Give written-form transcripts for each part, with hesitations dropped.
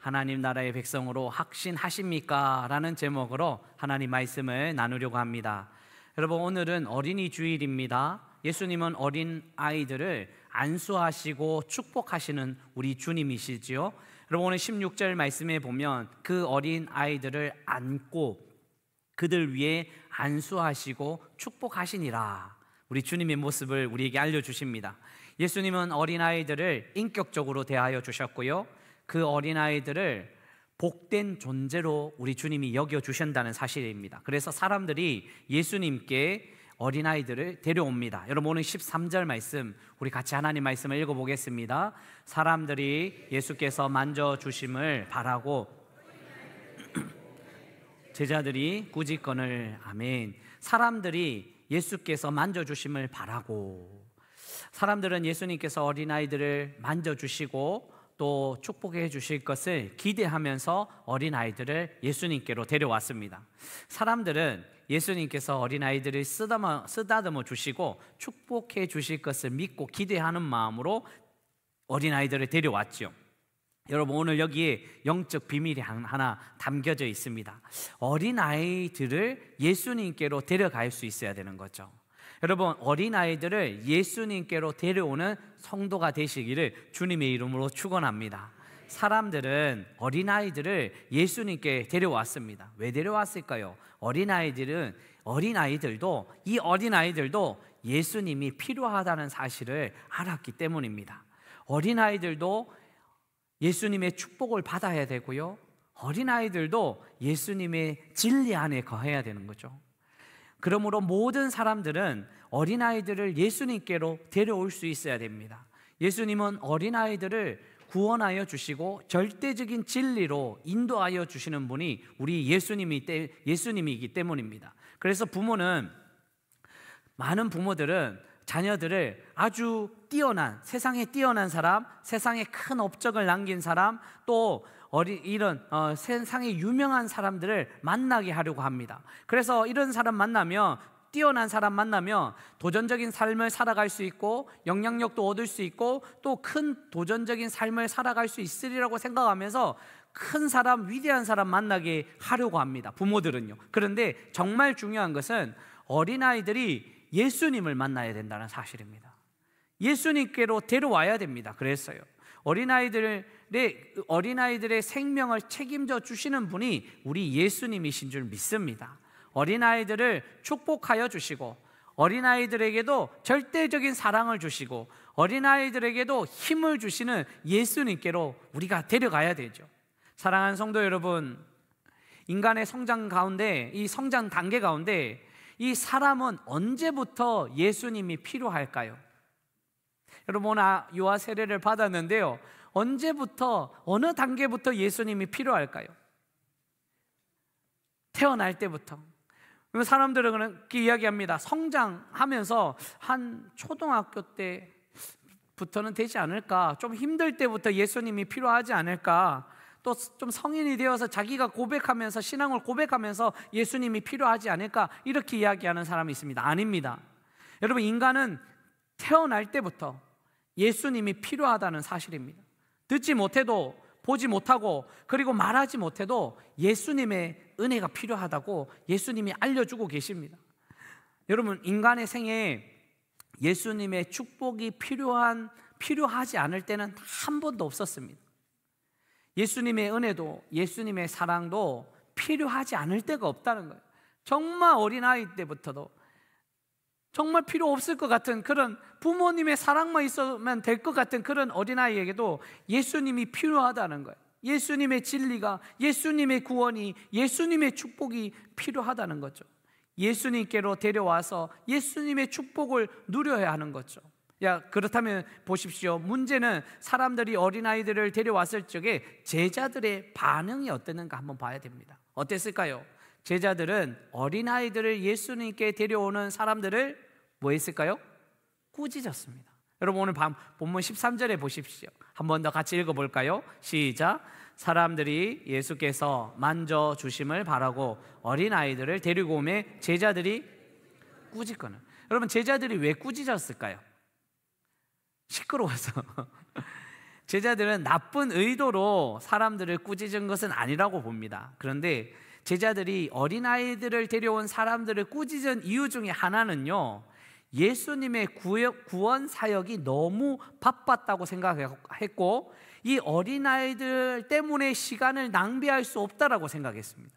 하나님 나라의 백성으로 확신하십니까? 라는 제목으로 하나님 말씀을 나누려고 합니다. 여러분, 오늘은 어린이 주일입니다. 예수님은 어린 아이들을 안수하시고 축복하시는 우리 주님이시지요. 여러분, 오늘 16절 말씀에 보면 그 어린 아이들을 안고 그들 위에 안수하시고 축복하시니라. 우리 주님의 모습을 우리에게 알려주십니다. 예수님은 어린아이들을 인격적으로 대하여 주셨고요, 그 어린아이들을 복된 존재로 우리 주님이 여겨주신다는 사실입니다. 그래서 사람들이 예수님께 어린아이들을 데려옵니다. 여러분, 오늘 13절 말씀 우리 같이 하나님 말씀을 읽어보겠습니다. 사람들이 예수께서 만져주심을 바라고 제자들이 꾸짖거늘. 아멘. 사람들이 예수께서 만져주심을 바라고, 사람들은 예수님께서 어린아이들을 만져주시고 또 축복해 주실 것을 기대하면서 어린아이들을 예수님께로 데려왔습니다. 사람들은 예수님께서 어린아이들을 쓰다듬어 주시고 축복해 주실 것을 믿고 기대하는 마음으로 어린아이들을 데려왔죠. 여러분, 오늘 여기에 영적 비밀이 하나 담겨져 있습니다. 어린아이들을 예수님께로 데려갈 수 있어야 되는 거죠. 여러분, 어린아이들을 예수님께로 데려오는 성도가 되시기를 주님의 이름으로 축원합니다. 사람들은 어린아이들을 예수님께 데려왔습니다. 왜 데려왔을까요? 이 어린아이들도 예수님이 필요하다는 사실을 알았기 때문입니다. 어린아이들도 예수님의 축복을 받아야 되고요, 어린아이들도 예수님의 진리 안에 거해야 되는 거죠. 그러므로 모든 사람들은 어린아이들을 예수님께로 데려올 수 있어야 됩니다. 예수님은 어린아이들을 구원하여 주시고 절대적인 진리로 인도하여 주시는 분이 우리 예수님이기 때문입니다. 그래서 많은 부모들은 자녀들을 아주 세상에 뛰어난 사람, 세상에 큰 업적을 남긴 사람, 또 세상에 유명한 사람들을 만나게 하려고 합니다. 그래서 이런 사람 만나면, 뛰어난 사람 만나면 도전적인 삶을 살아갈 수 있고 영향력도 얻을 수 있고 또 큰 도전적인 삶을 살아갈 수 있으리라고 생각하면서 큰 사람, 위대한 사람 만나게 하려고 합니다, 부모들은요. 그런데 정말 중요한 것은 어린아이들이 예수님을 만나야 된다는 사실입니다. 예수님께로 데려와야 됩니다. 그랬어요. 어린아이들의 생명을 책임져 주시는 분이 우리 예수님이신 줄 믿습니다. 어린아이들을 축복하여 주시고 어린아이들에게도 절대적인 사랑을 주시고 어린아이들에게도 힘을 주시는 예수님께로 우리가 데려가야 되죠. 사랑하는 성도 여러분, 인간의 성장 가운데, 이 성장 단계 가운데 이 사람은 언제부터 예수님이 필요할까요? 여러분, 유아 세례를 받았는데요, 언제부터, 어느 단계부터 예수님이 필요할까요? 태어날 때부터. 사람들은 그렇게 이야기합니다. 성장하면서 한 초등학교 때부터는 되지 않을까, 좀 힘들 때부터 예수님이 필요하지 않을까, 또 좀 성인이 되어서 자기가 고백하면서, 신앙을 고백하면서 예수님이 필요하지 않을까, 이렇게 이야기하는 사람이 있습니다. 아닙니다. 여러분, 인간은 태어날 때부터 예수님이 필요하다는 사실입니다. 듣지 못해도, 보지 못하고, 그리고 말하지 못해도 예수님의 은혜가 필요하다고 예수님이 알려주고 계십니다. 여러분, 인간의 생애에 예수님의 축복이 필요하지 않을 때는 한 번도 없었습니다. 예수님의 은혜도, 예수님의 사랑도 필요하지 않을 때가 없다는 거예요. 정말 어린아이 때부터도 정말 필요 없을 것 같은 그런, 부모님의 사랑만 있으면 될 것 같은 그런 어린아이에게도 예수님이 필요하다는 거예요. 예수님의 진리가, 예수님의 구원이, 예수님의 축복이 필요하다는 거죠. 예수님께로 데려와서 예수님의 축복을 누려야 하는 거죠. 그렇다면 보십시오. 문제는 사람들이 어린아이들을 데려왔을 적에 제자들의 반응이 어땠는가 한번 봐야 됩니다. 어땠을까요? 제자들은 어린아이들을 예수님께 데려오는 사람들을 뭐 했을까요? 꾸짖었습니다. 여러분, 오늘 본문 13절에 보십시오. 한 번 더 같이 읽어볼까요? 시작. 사람들이 예수께서 만져주심을 바라고 어린아이들을 데리고 오매 제자들이 꾸짖거늘. 여러분, 제자들이 왜 꾸짖었을까요? 시끄러워서. 제자들은 나쁜 의도로 사람들을 꾸짖은 것은 아니라고 봅니다. 그런데 제자들이 어린아이들을 데려온 사람들을 꾸짖은 이유 중에 하나는요, 예수님의 구원 사역이 너무 바빴다고 생각했고, 이 어린아이들 때문에 시간을 낭비할 수 없다라고 생각했습니다.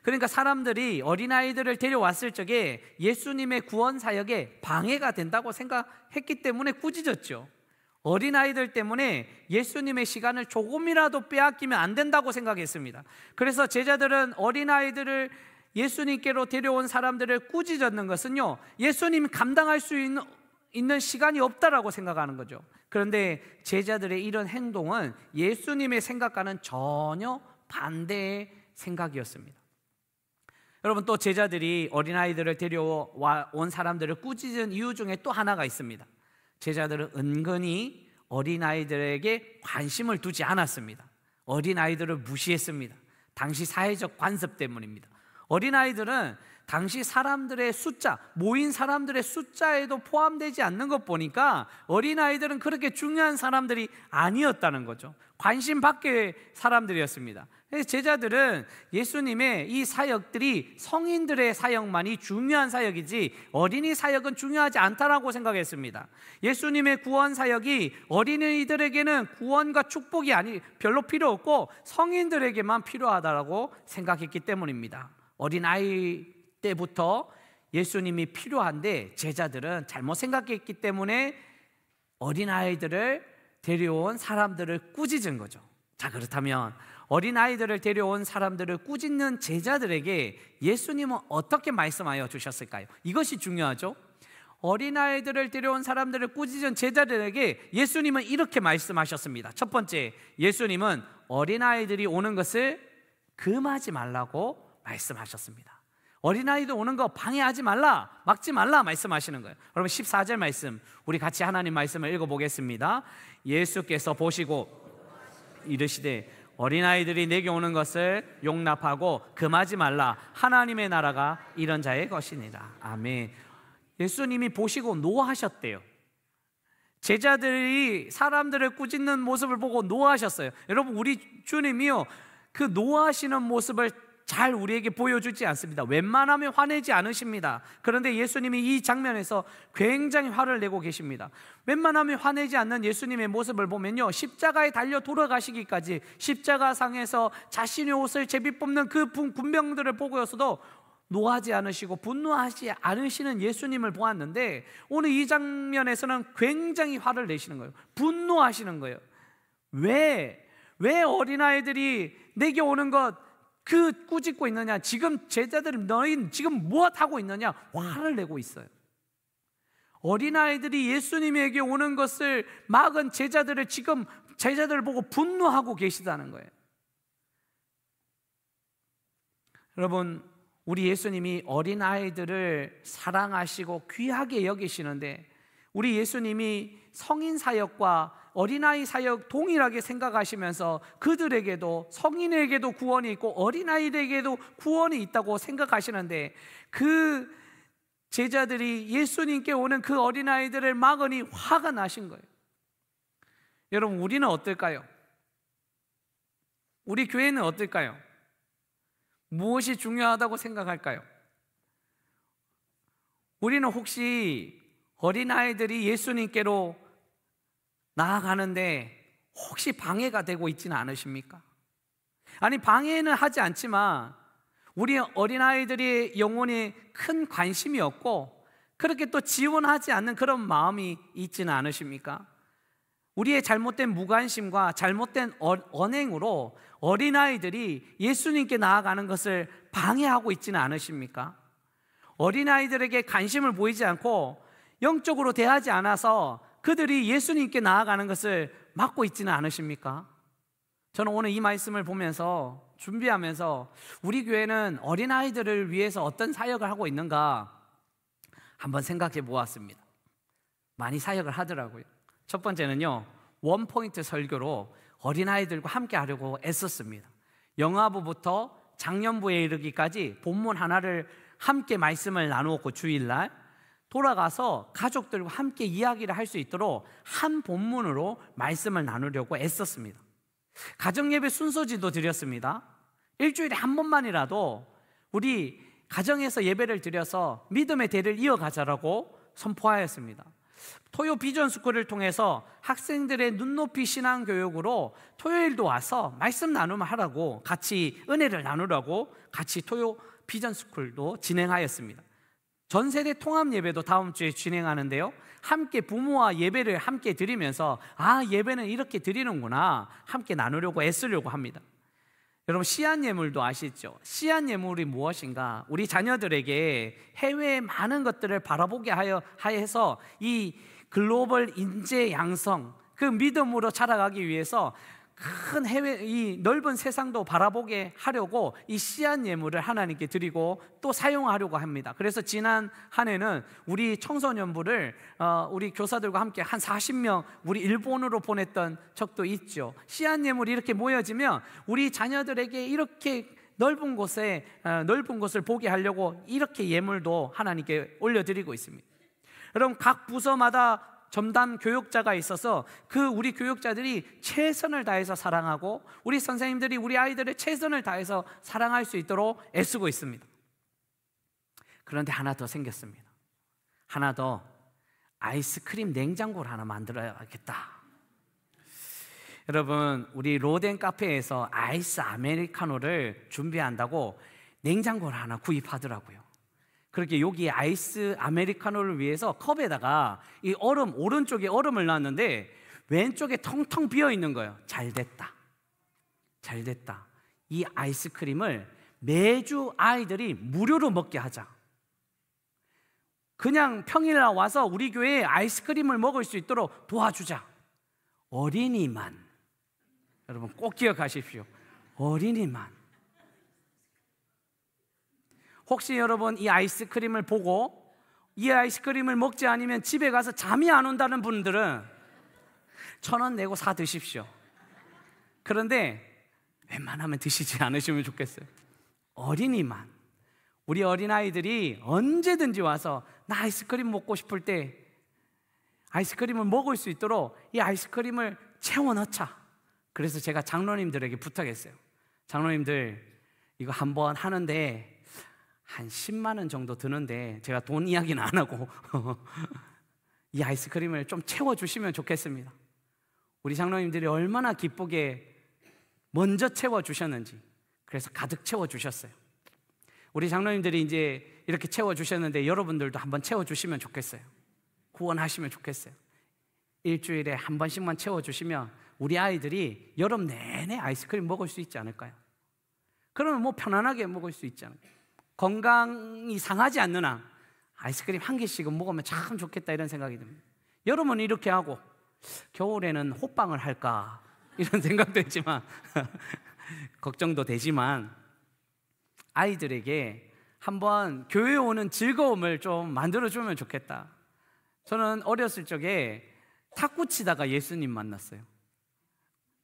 그러니까 사람들이 어린아이들을 데려왔을 적에 예수님의 구원 사역에 방해가 된다고 생각했기 때문에 꾸짖었죠. 어린아이들 때문에 예수님의 시간을 조금이라도 빼앗기면 안 된다고 생각했습니다. 그래서 제자들은 어린아이들을 예수님께로 데려온 사람들을 꾸짖는 것은요, 예수님이 감당할 수 있는 시간이 없다라고 생각하는 거죠. 그런데 제자들의 이런 행동은 예수님의 생각과는 전혀 반대의 생각이었습니다. 여러분, 또 제자들이 어린아이들을 데려온 사람들을 꾸짖은 이유 중에 또 하나가 있습니다. 제자들은 은근히 어린아이들에게 관심을 두지 않았습니다. 어린아이들을 무시했습니다. 당시 사회적 관습 때문입니다. 어린아이들은 당시 사람들의 숫자, 모인 사람들의 숫자에도 포함되지 않는 것 보니까 어린아이들은 그렇게 중요한 사람들이 아니었다는 거죠. 관심 밖의 사람들이었습니다. 제자들은 예수님의 이 사역들이 성인들의 사역만이 중요한 사역이지 어린이 사역은 중요하지 않다라고 생각했습니다. 예수님의 구원 사역이 어린이들에게는 구원과 축복이 별로 필요 없고 성인들에게만 필요하다라고 생각했기 때문입니다. 어린아이 때부터 예수님이 필요한데 제자들은 잘못 생각했기 때문에 어린아이들을 데려온 사람들을 꾸짖은 거죠. 자, 그렇다면 어린아이들을 데려온 사람들을 꾸짖는 제자들에게 예수님은 어떻게 말씀하여 주셨을까요? 이것이 중요하죠. 어린아이들을 데려온 사람들을 꾸짖은 제자들에게 예수님은 이렇게 말씀하셨습니다. 첫 번째, 예수님은 어린아이들이 오는 것을 금하지 말라고 말씀하셨습니다. 어린아이들 오는 거 방해하지 말라, 막지 말라 말씀하시는 거예요. 여러분, 14절 말씀, 우리 같이 하나님 말씀을 읽어보겠습니다. 예수께서 보시고 이르시되 어린아이들이 내게 오는 것을 용납하고 금하지 말라. 하나님의 나라가 이런 자의 것이니라. 아멘. 예수님이 보시고 노하셨대요. 제자들이 사람들을 꾸짖는 모습을 보고 노하셨어요. 여러분, 우리 주님이요, 그 노하시는 모습을 잘 우리에게 보여주지 않습니다. 웬만하면 화내지 않으십니다. 그런데 예수님이 이 장면에서 굉장히 화를 내고 계십니다. 웬만하면 화내지 않는 예수님의 모습을 보면요, 십자가에 달려 돌아가시기까지 십자가상에서 자신의 옷을 제비 뽑는 그 군병들을 보고서도 노하지 않으시고 분노하지 않으시는 예수님을 보았는데, 오늘 이 장면에서는 굉장히 화를 내시는 거예요. 분노하시는 거예요. 왜 어린아이들이 내게 오는 것 꾸짖고 있느냐? 지금 제자들 너희 지금 무엇하고 있느냐? 화를 내고 있어요. 어린아이들이 예수님에게 오는 것을 막은 제자들을 지금 제자들을 보고 분노하고 계시다는 거예요. 여러분, 우리 예수님이 어린아이들을 사랑하시고 귀하게 여기시는데, 우리 예수님이 성인 사역과 어린아이 사역 동일하게 생각하시면서 그들에게도, 성인에게도 구원이 있고 어린아이들에게도 구원이 있다고 생각하시는데, 그 제자들이 예수님께 오는 그 어린아이들을 막으니 화가 나신 거예요. 여러분, 우리는 어떨까요? 우리 교회는 어떨까요? 무엇이 중요하다고 생각할까요? 우리는 혹시 어린아이들이 예수님께로 나아가는데 혹시 방해가 되고 있지는 않으십니까? 아니, 방해는 하지 않지만 우리 어린아이들이 영혼에 큰 관심이 없고 그렇게 또 지원하지 않는 그런 마음이 있지는 않으십니까? 우리의 잘못된 무관심과 잘못된 언행으로 어린아이들이 예수님께 나아가는 것을 방해하고 있지는 않으십니까? 어린아이들에게 관심을 보이지 않고 영적으로 대하지 않아서 그들이 예수님께 나아가는 것을 막고 있지는 않으십니까? 저는 오늘 이 말씀을 보면서, 준비하면서 우리 교회는 어린아이들을 위해서 어떤 사역을 하고 있는가 한번 생각해 보았습니다. 많이 사역을 하더라고요. 첫 번째는요, 원포인트 설교로 어린아이들과 함께 하려고 애썼습니다. 영화부부터 작년부에 이르기까지 본문 하나를 함께 말씀을 나누었고, 주일날 돌아가서 가족들과 함께 이야기를 할 수 있도록 한 본문으로 말씀을 나누려고 애썼습니다. 가정예배 순서지도 드렸습니다. 일주일에 한 번만이라도 우리 가정에서 예배를 드려서 믿음의 대를 이어가자라고 선포하였습니다. 토요 비전 스쿨을 통해서 학생들의 눈높이 신앙 교육으로 토요일도 와서 말씀 나눔을 하라고, 같이 은혜를 나누라고 같이 토요 비전 스쿨도 진행하였습니다. 전 세대 통합 예배도 다음 주에 진행하는데요, 함께 부모와 예배를 함께 드리면서 예배는 이렇게 드리는구나 함께 나누려고 애쓰려고 합니다. 여러분, 씨앗 예물도 아시죠? 씨앗 예물이 무엇인가? 우리 자녀들에게 해외의 많은 것들을 바라보게 하여서 이 글로벌 인재 양성, 그 믿음으로 자라가기 위해서 큰 해외, 이 넓은 세상도 바라보게 하려고 이 씨앗 예물을 하나님께 드리고 또 사용하려고 합니다. 그래서 지난 한 해는 우리 청소년부를 우리 교사들과 함께 한 40명 우리 일본으로 보냈던 적도 있죠. 씨앗 예물이 이렇게 모여지면 우리 자녀들에게 이렇게 넓은 곳을 보게 하려고 이렇게 예물도 하나님께 올려드리고 있습니다. 여러분, 각 부서마다 전담 교육자가 있어서 우리 교육자들이 최선을 다해서 사랑하고 우리 선생님들이 우리 아이들을 최선을 다해서 사랑할 수 있도록 애쓰고 있습니다. 그런데 하나 더 생겼습니다. 하나 더, 아이스크림 냉장고를 하나 만들어야겠다. 여러분, 우리 로덴 카페에서 아이스 아메리카노를 준비한다고 냉장고를 하나 구입하더라고요. 그렇게 여기 아이스 아메리카노를 위해서 컵에다가 이 오른쪽에 얼음을 놨는데 왼쪽에 텅텅 비어 있는 거예요. 잘 됐다. 이 아이스크림을 매주 아이들이 무료로 먹게 하자. 그냥 평일날 와서 우리 교회에 아이스크림을 먹을 수 있도록 도와주자. 어린이만. 여러분 꼭 기억하십시오. 어린이만. 혹시 여러분 이 아이스크림을 보고 이 아이스크림을 먹지 않으면 집에 가서 잠이 안 온다는 분들은 1,000원 내고 사 드십시오. 그런데 웬만하면 드시지 않으시면 좋겠어요. 어린이만. 우리 어린아이들이 언제든지 와서 나 아이스크림 먹고 싶을 때 아이스크림을 먹을 수 있도록 이 아이스크림을 채워 넣자. 그래서 제가 장로님들에게 부탁했어요. 장로님들, 이거 한번 하는데 한 10만 원 정도 드는데 제가 돈 이야기는 안 하고 이 아이스크림을 좀 채워주시면 좋겠습니다. 우리 장로님들이 얼마나 기쁘게 먼저 채워주셨는지, 그래서 가득 채워주셨어요. 우리 장로님들이 이제 이렇게 채워주셨는데 여러분들도 한번 채워주시면 좋겠어요. 구원하시면 좋겠어요. 일주일에 한 번씩만 채워주시면 우리 아이들이 여름 내내 아이스크림 먹을 수 있지 않을까요? 그러면 뭐 편안하게 먹을 수 있지 않을까요? 건강이 상하지 않는 한 아이스크림 한 개씩은 먹으면 참 좋겠다, 이런 생각이 듭니다. 여름은 이렇게 하고 겨울에는 호빵을 할까 이런 생각도 했지만 걱정도 되지만 아이들에게 한번 교회에 오는 즐거움을 좀 만들어주면 좋겠다. 저는 어렸을 적에 탁구 치다가 예수님 만났어요.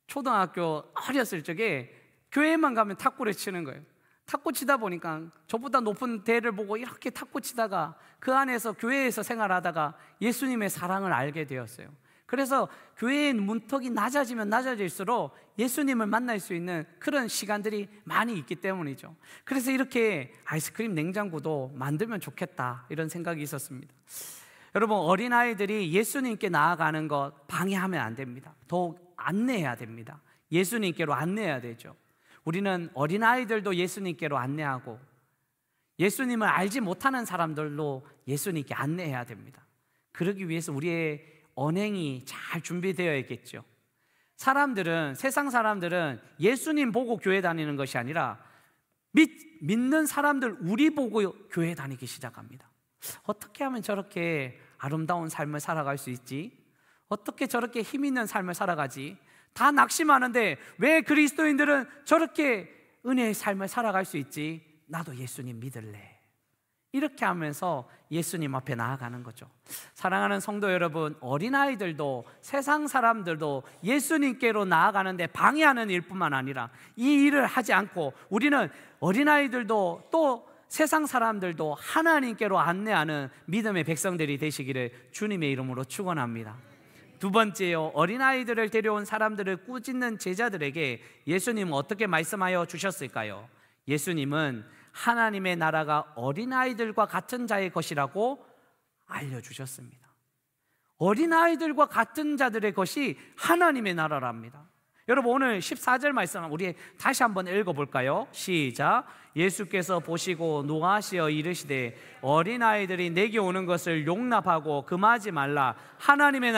초등학교 어렸을 적에 교회만 가면 탁구를 치는 거예요. 탁구 치다 보니까 저보다 높은 대를 보고 이렇게 탁구 치다가 그 안에서 교회에서 생활하다가 예수님의 사랑을 알게 되었어요. 그래서 교회의 문턱이 낮아지면 낮아질수록 예수님을 만날 수 있는 그런 시간들이 많이 있기 때문이죠. 그래서 이렇게 아이스크림 냉장고도 만들면 좋겠다, 이런 생각이 있었습니다. 여러분, 어린아이들이 예수님께 나아가는 것 방해하면 안 됩니다. 더욱 안내해야 됩니다. 예수님께로 안내해야 되죠. 우리는 어린아이들도 예수님께로 안내하고 예수님을 알지 못하는 사람들로 예수님께 안내해야 됩니다. 그러기 위해서 우리의 언행이 잘 준비되어야 있겠죠. 세상 사람들은 예수님 보고 교회 다니는 것이 아니라 믿는 사람들 우리 보고 교회 다니기 시작합니다. 어떻게 하면 저렇게 아름다운 삶을 살아갈 수 있지? 어떻게 저렇게 힘 있는 삶을 살아가지? 다 낙심하는데 왜 그리스도인들은 저렇게 은혜의 삶을 살아갈 수 있지? 나도 예수님 믿을래. 이렇게 하면서 예수님 앞에 나아가는 거죠. 사랑하는 성도 여러분, 어린아이들도 세상 사람들도 예수님께로 나아가는데 방해하는 일뿐만 아니라 이 일을 하지 않고 우리는 어린아이들도 또 세상 사람들도 하나님께로 안내하는 믿음의 백성들이 되시기를 주님의 이름으로 축원합니다. 두 번째요, 어린아이들을 데려온 사람들을 꾸짖는 제자들에게 예수님은 어떻게 말씀하여 주셨을까요? 예수님은 하나님의 나라가 어린아이들과 같은 자의 것이라고 알려주셨습니다. 어린아이들과 같은 자들의 것이 하나님의 나라랍니다. 여러분, 오늘 14절 말씀 우리 다시 한번 읽어볼까요? 시작. 예수께서 보시고 노하시어 이르시되 어린아이들이 내게 오는 것을 용납하고 금하지 말라. 하나님의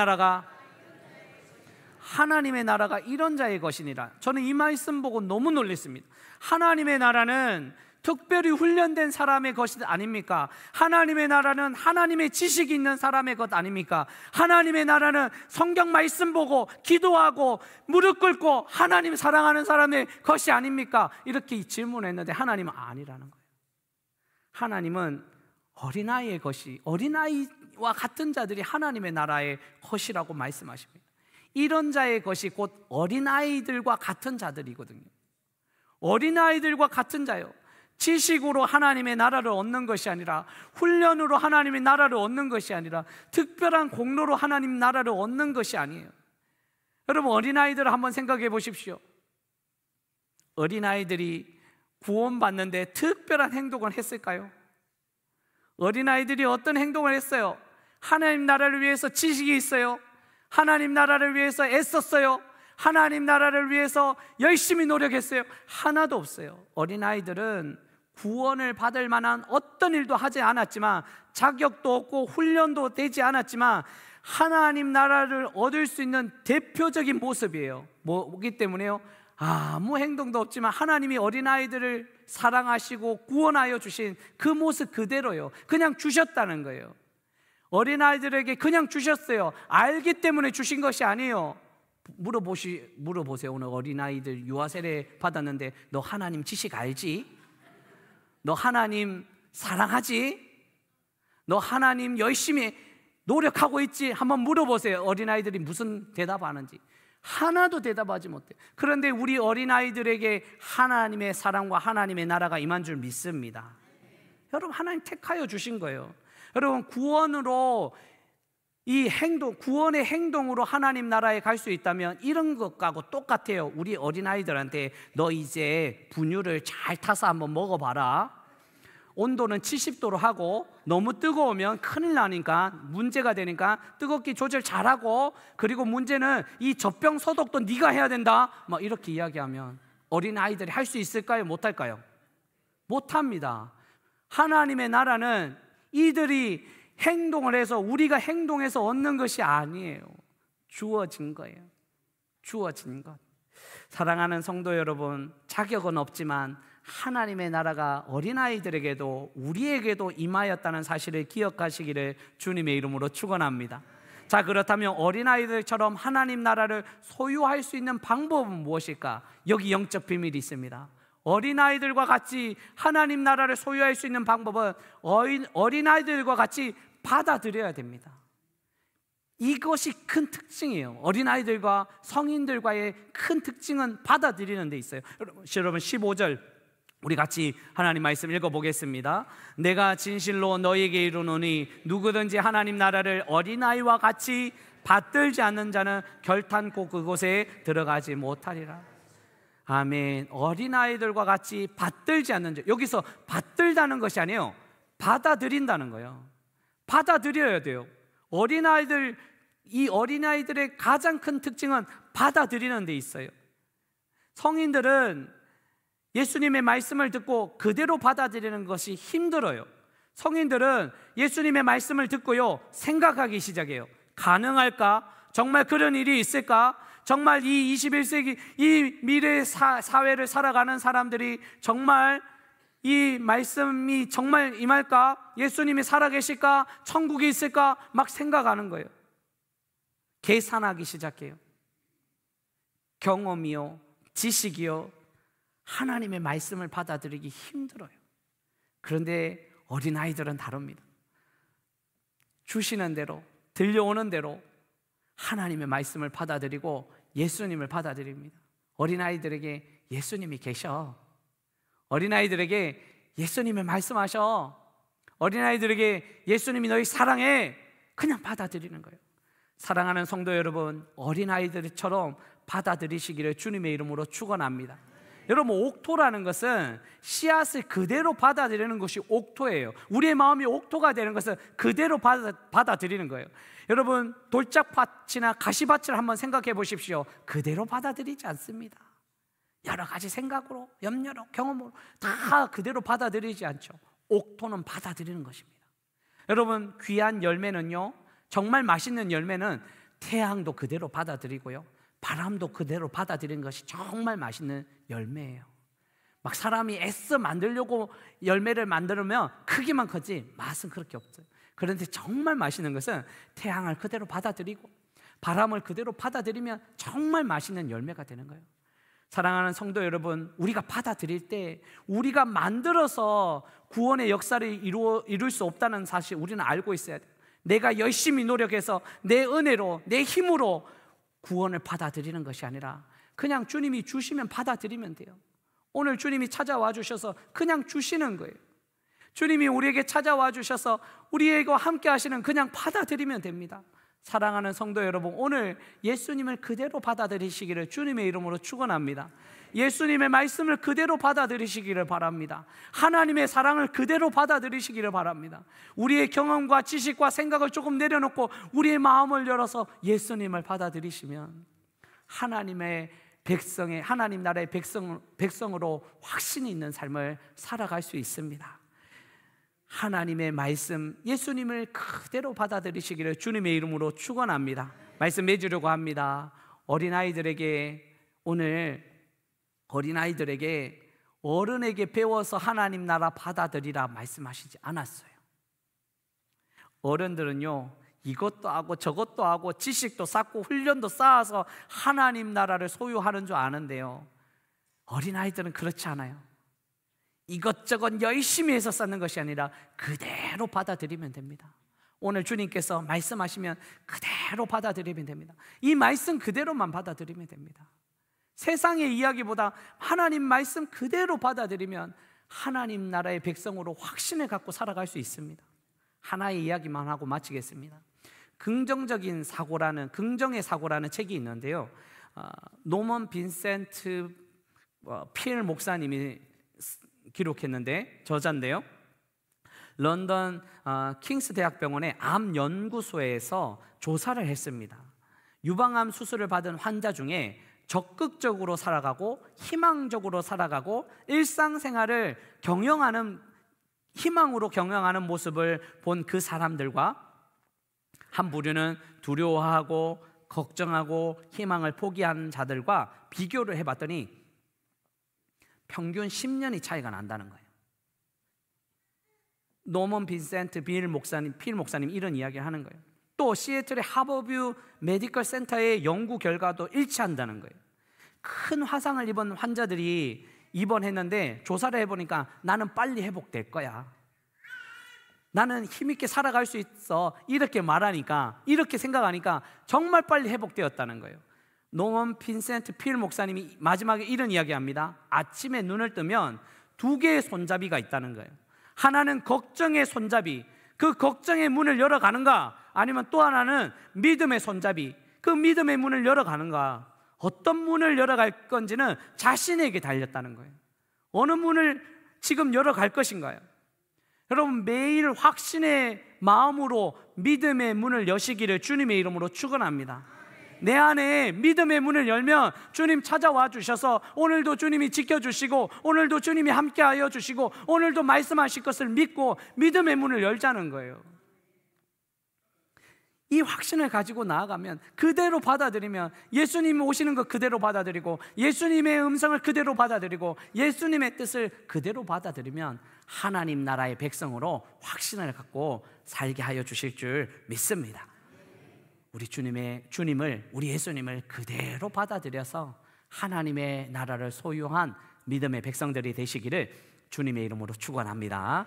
나라가 이런 자의 것이니라. 저는 이 말씀 보고 너무 놀랐습니다. 하나님의 나라는 특별히 훈련된 사람의 것이 아닙니까? 하나님의 나라는 하나님의 지식이 있는 사람의 것 아닙니까? 하나님의 나라는 성경 말씀 보고 기도하고 무릎 꿇고 하나님 사랑하는 사람의 것이 아닙니까? 이렇게 질문했는데 하나님은 아니라는 거예요. 하나님은 어린아이의 것이, 어린아이와 같은 자들이 하나님의 나라의 것이라고 말씀하십니다. 이런 자의 것이 곧 어린아이들과 같은 자들이거든요. 어린아이들과 같은 자요. 지식으로 하나님의 나라를 얻는 것이 아니라, 훈련으로 하나님의 나라를 얻는 것이 아니라, 특별한 공로로 하나님 나라를 얻는 것이 아니에요. 여러분, 어린아이들을 한번 생각해 보십시오. 어린아이들이 구원받는데 특별한 행동을 했을까요? 어린아이들이 어떤 행동을 했어요? 하나님 나라를 위해서 지식이 있어요? 하나님 나라를 위해서 애썼어요? 하나님 나라를 위해서 열심히 노력했어요? 하나도 없어요. 어린아이들은 구원을 받을 만한 어떤 일도 하지 않았지만, 자격도 없고 훈련도 되지 않았지만 하나님 나라를 얻을 수 있는 대표적인 모습이에요. 뭐기 때문에요? 아무 행동도 없지만 하나님이 어린아이들을 사랑하시고 구원하여 주신 그 모습 그대로요. 그냥 주셨다는 거예요. 어린아이들에게 그냥 주셨어요. 알기 때문에 주신 것이 아니에요. 물어보세요. 오늘 어린아이들 유아 세례 받았는데 너 하나님 지식 알지? 너 하나님 사랑하지? 너 하나님 열심히 노력하고 있지? 한번 물어보세요. 어린아이들이 무슨 대답하는지. 하나도 대답하지 못해요. 그런데 우리 어린아이들에게 하나님의 사랑과 하나님의 나라가 임한 줄 믿습니다. 여러분, 하나님 택하여 주신 거예요. 여러분, 구원으로 구원의 행동으로 하나님 나라에 갈 수 있다면 이런 것하고 똑같아요. 우리 어린아이들한테 너 이제 분유를 잘 타서 한번 먹어봐라. 온도는 70도로 하고 너무 뜨거우면 큰일 나니까 문제가 되니까 뜨겁게 조절 잘하고, 그리고 문제는 이 젖병 소독도 네가 해야 된다, 막 이렇게 이야기하면 어린아이들이 할 수 있을까요? 못할까요? 못합니다. 하나님의 나라는 이들이 행동을 해서, 우리가 행동해서 얻는 것이 아니에요. 주어진 거예요. 주어진 것. 사랑하는 성도 여러분, 자격은 없지만 하나님의 나라가 어린아이들에게도 우리에게도 임하였다는 사실을 기억하시기를 주님의 이름으로 축원합니다. 자, 그렇다면 어린아이들처럼 하나님 나라를 소유할 수 있는 방법은 무엇일까? 여기 영적 비밀이 있습니다. 어린아이들과 같이 하나님 나라를 소유할 수 있는 방법은 어린아이들과 같이 받아들여야 됩니다. 이것이 큰 특징이에요. 어린아이들과 성인들과의 큰 특징은 받아들이는 데 있어요. 여러분 15절 우리 같이 하나님 말씀 읽어보겠습니다. 내가 진실로 너희에게 이르노니 누구든지 하나님 나라를 어린아이와 같이 받들지 않는 자는 결탄코 그곳에 들어가지 못하리라. 아멘. 어린아이들과 같이 받들지 않는 자, 여기서 받들다는 것이 아니에요. 받아들인다는 거예요. 받아들여야 돼요. 이 어린아이들의 가장 큰 특징은 받아들이는 데 있어요. 성인들은 예수님의 말씀을 듣고 그대로 받아들이는 것이 힘들어요. 성인들은 예수님의 말씀을 듣고요, 생각하기 시작해요. 가능할까? 정말 그런 일이 있을까? 정말 이 21세기 이 미래의 사회를 살아가는 사람들이 정말 이 말씀이 정말 임할까? 예수님이 살아계실까? 천국이 있을까? 막 생각하는 거예요. 계산하기 시작해요. 경험이요, 지식이요, 하나님의 말씀을 받아들이기 힘들어요. 그런데 어린아이들은 다릅니다. 주시는 대로, 들려오는 대로 하나님의 말씀을 받아들이고 예수님을 받아들입니다. 어린아이들에게 예수님이 계셔. 어린아이들에게 예수님이 말씀하셔. 어린아이들에게 예수님이 너희 사랑해. 그냥 받아들이는 거예요. 사랑하는 성도 여러분, 어린아이들처럼 받아들이시기를 주님의 이름으로 축원합니다. 여러분, 옥토라는 것은 씨앗을 그대로 받아들이는 것이 옥토예요. 우리의 마음이 옥토가 되는 것은 그대로 받아들이는 거예요. 여러분, 돌짝밭이나 가시밭을 한번 생각해 보십시오. 그대로 받아들이지 않습니다. 여러 가지 생각으로, 염려로, 경험으로 다 그대로 받아들이지 않죠. 옥토는 받아들이는 것입니다. 여러분, 귀한 열매는요, 정말 맛있는 열매는 태양도 그대로 받아들이고요, 바람도 그대로 받아들이는 것이 정말 맛있는 열매예요. 막 사람이 애써 만들려고 열매를 만들면 크기만 크지 맛은 그렇게 없어요. 그런데 정말 맛있는 것은 태양을 그대로 받아들이고 바람을 그대로 받아들이면 정말 맛있는 열매가 되는 거예요. 사랑하는 성도 여러분, 우리가 받아들일 때 우리가 만들어서 구원의 역사를 이룰 수 없다는 사실 우리는 알고 있어야 돼요. 내가 열심히 노력해서 내 은혜로, 내 힘으로 구원을 받아들이는 것이 아니라 그냥 주님이 주시면 받아들이면 돼요. 오늘 주님이 찾아와 주셔서 그냥 주시는 거예요. 주님이 우리에게 찾아와 주셔서 우리에게 함께 하시는, 그냥 받아들이면 됩니다. 사랑하는 성도 여러분, 오늘 예수님을 그대로 받아들이시기를 주님의 이름으로 축원합니다. 예수님의 말씀을 그대로 받아들이시기를 바랍니다. 하나님의 사랑을 그대로 받아들이시기를 바랍니다. 우리의 경험과 지식과 생각을 조금 내려놓고 우리의 마음을 열어서 예수님을 받아들이시면 하나님의 백성의, 하나님 나라의 백성으로 확신이 있는 삶을 살아갈 수 있습니다. 하나님의 말씀, 예수님을 그대로 받아들이시기를 주님의 이름으로 축원합니다. 말씀 맺으려고 합니다. 오늘 어린아이들에게 어른에게 배워서 하나님 나라 받아들이라 말씀하시지 않았어요. 어른들은요, 이것도 하고 저것도 하고 지식도 쌓고 훈련도 쌓아서 하나님 나라를 소유하는 줄 아는데요, 어린아이들은 그렇지 않아요. 이것저것 열심히 해서 쌓는 것이 아니라 그대로 받아들이면 됩니다. 오늘 주님께서 말씀하시면 그대로 받아들이면 됩니다. 이 말씀 그대로만 받아들이면 됩니다. 세상의 이야기보다 하나님 말씀 그대로 받아들이면 하나님 나라의 백성으로 확신을 갖고 살아갈 수 있습니다. 하나의 이야기만 하고 마치겠습니다. 긍정의 사고라는 책이 있는데요, 노먼 빈센트 필 목사님이 기록했는데, 저자인데요, 런던 킹스 대학병원의 암 연구소에서 조사를 했습니다. 유방암 수술을 받은 환자 중에 적극적으로 살아가고 희망적으로 살아가고 일상생활을 희망으로 경영하는 모습을 본 그 사람들과 한 부류는 두려워하고 걱정하고 희망을 포기한 자들과 비교를 해봤더니 평균 10년이 차이가 난다는 거예요. 노먼 빈센트 필 목사님 이런 이야기를 하는 거예요. 또 시애틀의 하버뷰 메디컬 센터의 연구 결과도 일치한다는 거예요. 큰 화상을 입은 환자들이 입원했는데 조사를 해보니까 나는 빨리 회복될 거야, 나는 힘있게 살아갈 수 있어, 이렇게 말하니까, 이렇게 생각하니까 정말 빨리 회복되었다는 거예요. 노먼 빈센트 필 목사님이 마지막에 이런 이야기합니다. 아침에 눈을 뜨면 2개의 손잡이가 있다는 거예요. 하나는 걱정의 손잡이, 그 걱정의 문을 열어가는가, 아니면 또 하나는 믿음의 손잡이, 그 믿음의 문을 열어가는가. 어떤 문을 열어갈 건지는 자신에게 달렸다는 거예요. 어느 문을 지금 열어갈 것인가요? 여러분, 매일 확신의 마음으로 믿음의 문을 여시기를 주님의 이름으로 축원합니다. 내 안에 믿음의 문을 열면 주님 찾아와 주셔서 오늘도 주님이 지켜주시고 오늘도 주님이 함께하여 주시고 오늘도 말씀하실 것을 믿고 믿음의 문을 열자는 거예요. 이 확신을 가지고 나아가면, 그대로 받아들이면, 예수님이 오시는 것 그대로 받아들이고 예수님의 음성을 그대로 받아들이고 예수님의 뜻을 그대로 받아들이면 하나님 나라의 백성으로 확신을 갖고 살게 하여 주실 줄 믿습니다. 우리 우리 예수님을 그대로 받아들여서 하나님의 나라를 소유한 믿음의 백성들이 되시기를 주님의 이름으로 축원합니다.